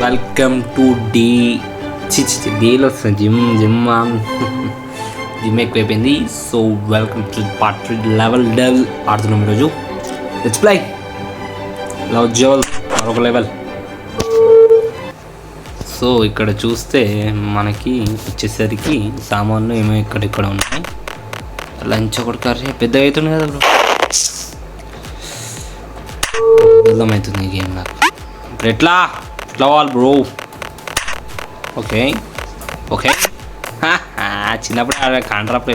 Welcome to day డేలో వస్తుంది gym ఎక్కువైపోయింది. So welcome to part 3 level ఆడుతున్నాం ఈరోజు. లెట్స్ ప్లే లెవెల్ మరొక లెవెల్. సో ఇక్కడ చూస్తే మనకి వచ్చేసరికి సామాన్లు ఏమో ఇక్కడ ఉన్నాయి. లంచ్ ఒకటి కర్రీ పెద్దగా అవుతుంది కదా బ్రో, అర్థమవుతుంది ఈ గేమ్ నాకు. ఇప్పుడు ఎట్లా వాళ్ళు బ్రో? ఓకే చిన్నప్పుడే ఆడ కాంట్రాప్లే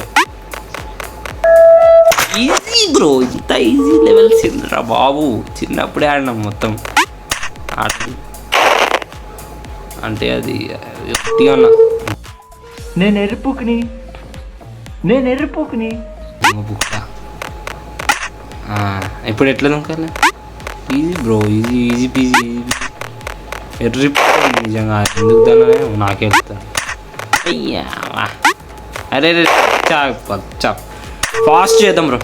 ఈజీ బ్రో, ఇంత ఈజీ లెవెల్స్ ఏంద్రా బాబు. చిన్నప్పుడే ఆడినాం మొత్తం ఆటలు. అంటే అది గట్టిగా ఉన్నా. నేను ఎరుపుకుని ఇప్పుడు ఎట్లా దొంకాలి? Easy bro, easy peasy. ఎర్రిపోయింది నిజంగా, ఎందుకు దాన్ని నాకే వెళ్తాను. అయ్యా అరే ఫాస్ట్ చేద్దాం బ్రో,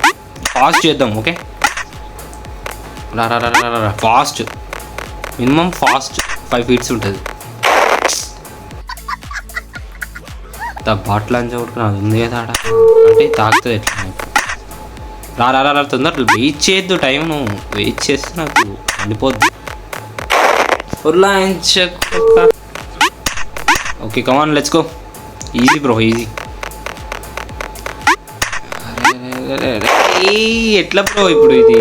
ఫాస్ట్ చేద్దాం. ఓకే రా ఫాస్ట్, మినిమం ఫాస్ట్ 5 feet ఉంటుంది. బాటిల్ అంచా కొడుకున్నా ఉంది కదా ఆడ, అంటే తాకుతుంది ఎట్లా. రా తొందర వెయిట్ చేయొద్దు, టైం నువ్వు వెయిట్ చేస్తే నాకు అండిపోద్ది. Okay come on let's go. Easy bro easy. ఎట్లా బ్రో ఇప్పుడు ఇది?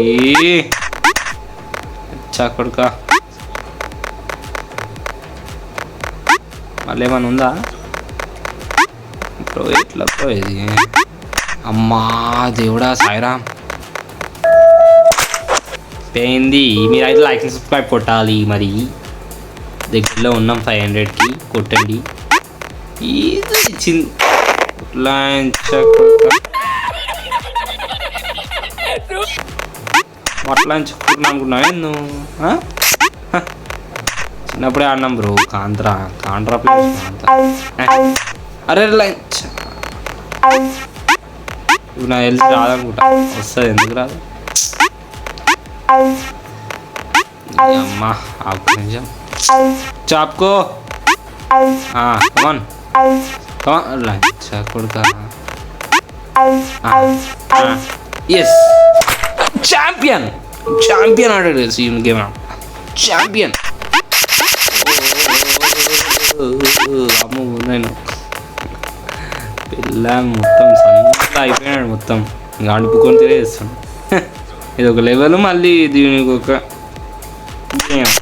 కొడుక మళ్ళీ ఏమైనా ఉందా బ్రో? ఎట్లా బ్రో ఇది? అమ్మా దేవుడా సాయిరామ్. పోయింది. మీరు అయితే లైక్ సబ్స్క్రైబ్ కొట్టాలి. మరి దగ్గరలో ఉన్నాం 500కి, కొట్టండి. ఇది మట్లాంచుకుంటున్నా అనుకున్నావే నువ్వు? చిన్నప్పుడే ఆడినాం బ్రో కాంట్రా ప్లేస్. అరే లంచ్ ఇప్పుడు నా హెల్త్ రాదనుకుంటా. వస్తుంది, ఎందుకు రాదు? అమ్మా ఆపు నిజం. చాప్కో కమాన్ లంచ్ కొడుక. ఎస్ ఛాంపియన్ ఆడాడు సీఎం గేమ్. ఛాంపియన్ అమ్మ నేను పిల్ల మొత్తం సంతా అయిపోయినాడు మొత్తం. ఇంకా అడుపుకొని తిరిగేస్తాను. ఇది ఒక లెవెల్, మళ్ళీ దీనికి ఒక గేమ్.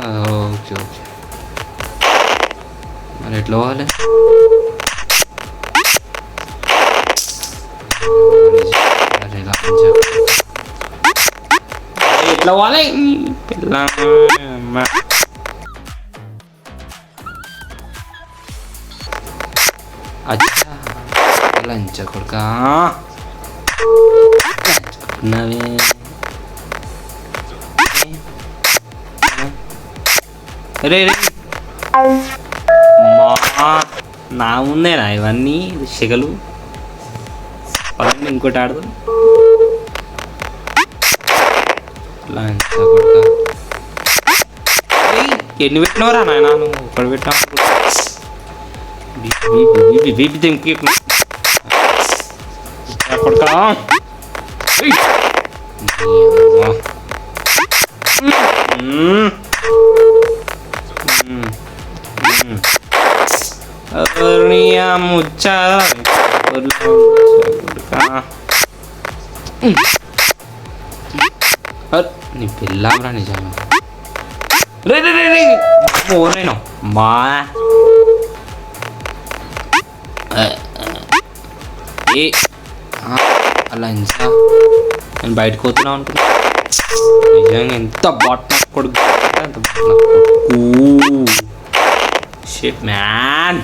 ఓకే మరి ఎట్లా పోవాలి? ఎట్లా పోవాలి పిల్ల? అచ్చా లంచ కొడుకా నవే. రే నా ముందేనా ఇవన్నీ శిగలు? పదండి ఇంకోటి ఆడదాం. లంచ కొడుకా ఎన్ని పెట్టినవరా నాయన? నువ్వు ఒకటి పెట్టావు కొడుకా. ముచ్చా నీ పిల్లారా నిజంగా. రే ఓనైనా మా అలా ఇంకా నేను బయటకు పోతున్నావు అనుకున్నా. నిజంగా ఎంత బాట్ నాకు కొడుకు, అంత షిట్ మ్యాన్.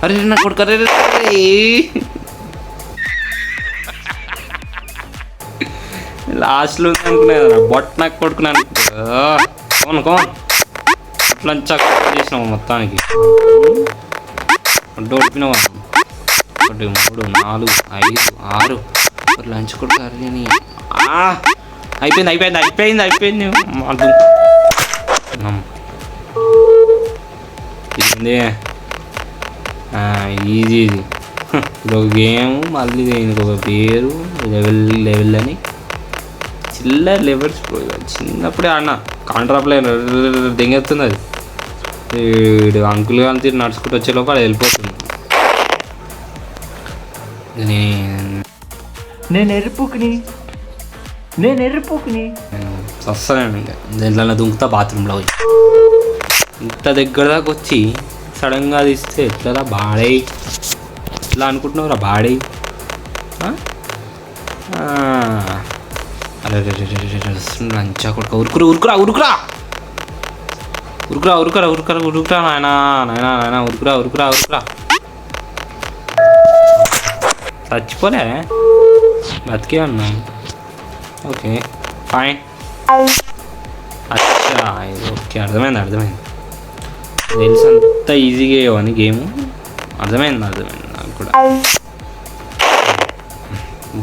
అరే నా కొడుకు, అరే లాస్ట్లో అనుకున్నా కదా బొట్ నాకు కొడుకున్నాను. కోన్ అట్లా చక్క చేసినావు మొత్తానికి. డోడిపినావు 1 3 4 5 6 లంచ్ కొడతారు కానీ అయిపోయింది మాకు ఇది ఈజీ ఇది ఒక గేమ్ మళ్ళీ దీనికి ఒక పేరు లెవెల్ అని చిల్లర లెవెల్స్ చిన్నప్పుడే ఆడినా కాంట్రా ప్లేయర్ దెంగెత్తుంది అది అంకుల్ కానీ నడుచుకుంటూ వచ్చే లోపల అది వెళ్ళిపోతుంది. నేను ఎరుపుకుని వస్తాను ఇంకా దీంట్లో దుంకుతా బాత్రూంలో పోయి ఇంత దగ్గర దాకా వచ్చి సడన్గా తీస్తే ఎట్లా బాడై ఎట్లా అనుకుంటున్నావురా బాడై అరే లంచా కొడుక ఉరుకురా నాయనా ఉరుకురా చచ్చిపోలే బతికే ఉన్నా. ఓకే ఫైన్ అచ్చా ఇది ఓకే అర్థమైంది తెలుసు అంత ఈజీగా అని గేమ్ అర్థమైంది నాకు కూడా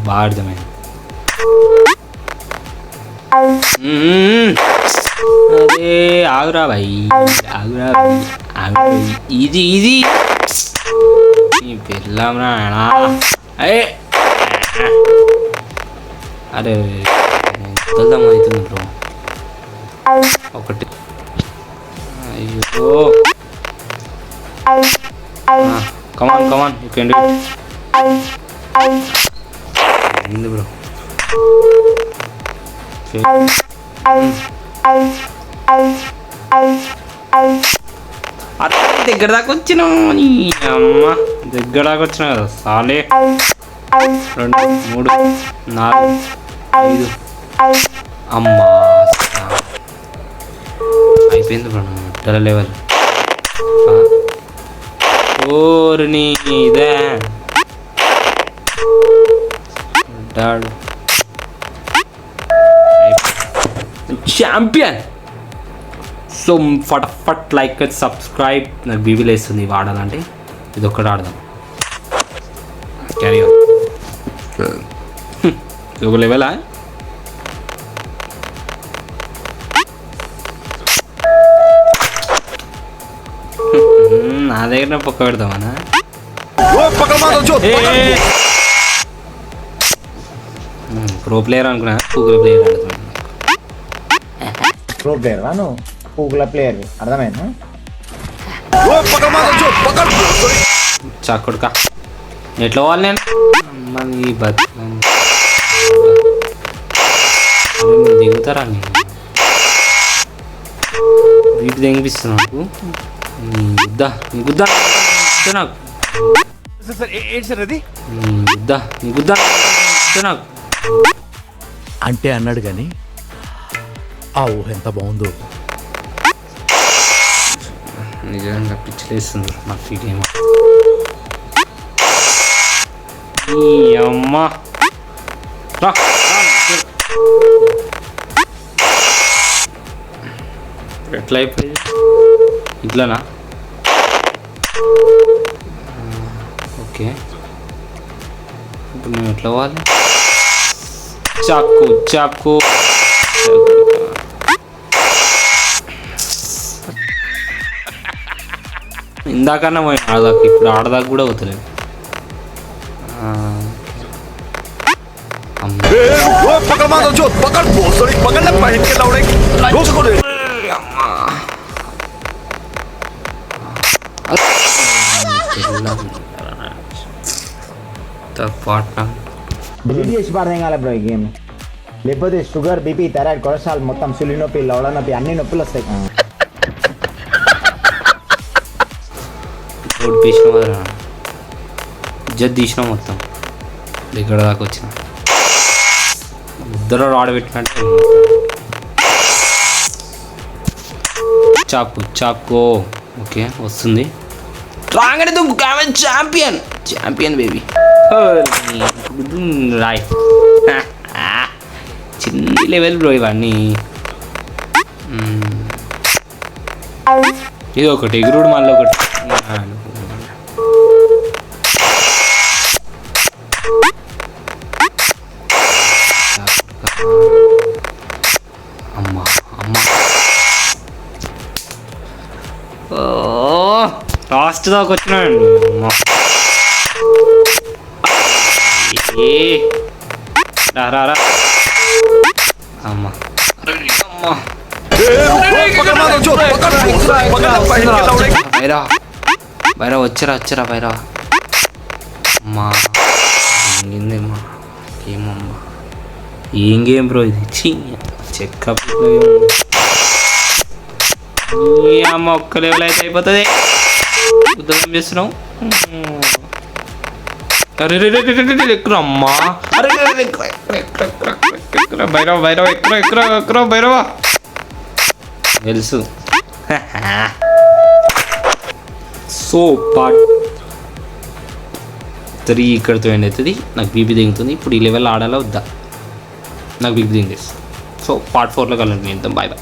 బాగా అర్థమైంది. అరే ఆగురా భాయ్ ఈజీ పెళ్ళాంరా అరే వెళ్దాం అవుతుంది బ్రో ఒకటి అయ్యో come on you can do it bro అరే దగ్గర దాకా వచ్చినావు నీ అమ్మ దగ్గర దాకా వచ్చినా కదా సాలే 2 3 4 5 అమ్మా అయిపోయింది బ్రో ఇట్లా లెవెల్ ఓర్ని ఇదే డాడ్ ఛాంపియన్. సో ఫటాఫట్ లైక్ సబ్స్క్రైబ్. నాకు బీబీ లేస్తుంది వాడాలంటే ఇది ఒక్కటి ఆడదాం. క్యారీ ఒక లెవెలా నా దగ్గర పక్క పెడతామన్నా ప్రో ప్లేయర్ అనుకున్నా పూగుల ప్లేయర్ ఆడుతున్నా. ప్రో ప్లేయర్ వాను పూగుల ప్లేయర్ అర్థమైందా? చాకొడుక ఎట్లా పోవాలి నేను అమ్మని దిగుతారా నేను వీటి తెగిపిస్తున్నా నాకు గుద్దా నాకు నాకు అంటే అన్నాడు కానీ ఆ ఊహ ఎంత బాగుందో నిజంగా పిచ్చిలేస్తుంది నాకు ఈ గేమ్. అమ్మా ఎట్లా అయిపోయింది ఇట్లానా? ఓకే ఇప్పుడు నేను ఎట్లా పోవాలి? చాకు ఇందాకన్నా పోయిన ఆడదాకా ఇప్పుడు ఆడదాకా కూడా అవుతలేదు. డిలీట్ చేసి పాడదేం బ్రో ఈ గేమ్. లేకపోతే షుగర్ బీపీ థైరాయిడ్ కొలెస్ట్రాల్ మొత్తం సులి నొప్పి లవడ నొప్పి అన్ని నొప్పులు వస్తాయి. జడ్ తీసిన మొత్తం దగ్గర దాకా వచ్చిన ఇద్దరు ఆడబెట్టినట్టు చాప్కో ఓకే వస్తుంది. రాగానే ఛాంపియన్ బేబీ రాయ్ చిన్న లెవెల్ బ్రో ఇవన్నీ. ఇది ఒకటి ఎగురుడు మళ్ళీ ఒకటి ఫస్ట్ దాకా వచ్చినాడు రా అమ్మా అమ్మా బైరా వచ్చరా బైరా అమ్మా ఏందేమ్మా ఏమమ్మా ఏం గేమ్ బ్రో ఇది చెక్కప్ అమ్మ ఒక్క లెవెల్ అయితే అయిపోతుంది ఉద్యోగం చేస్తున్నావు అరే ఎక్కురమ్మా అరే బైరవ ఎక్కుర బైరవ తెలుసు సో పార్ట్ 3 ఇక్కడితో ఎండ్ అవుతుంది నాకు బీపీ దిగుతుంది ఇప్పుడు ఈ లెవెల్ ఆడాలా వద్దా నాకు బీపీ దింగేసి సో పార్ట్ 4లో కలండి బాయ్ బాయ్